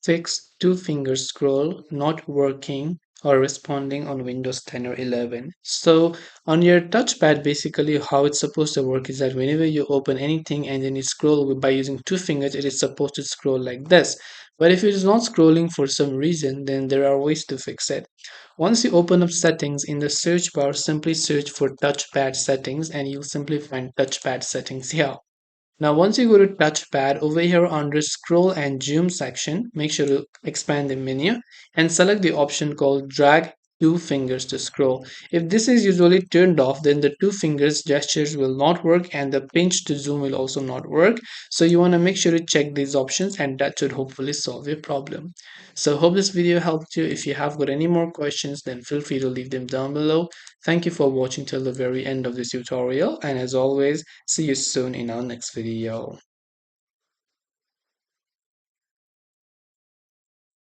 Fix two finger scroll not working or responding on Windows 10 or 11. So on your touchpad, basically how it's supposed to work is that whenever you open anything and then you scroll by using two fingers, it is supposed to scroll like this. But if it is not scrolling for some reason, then there are ways to fix it. Once you open up settings in the search bar, simply search for touchpad settings and you'll simply find touchpad settings here. Now, once you go to touchpad over here under scroll and zoom section, make sure to expand the menu and select the option called drag two fingers to scroll. If this is usually turned off, then the two fingers gestures will not work and the pinch to zoom will also not work. So you want to make sure to check these options and that should hopefully solve your problem. So hope this video helped you. If you have got any more questions, then feel free to leave them down below. Thank you for watching till the very end of this tutorial, and as always, see you soon in our next video.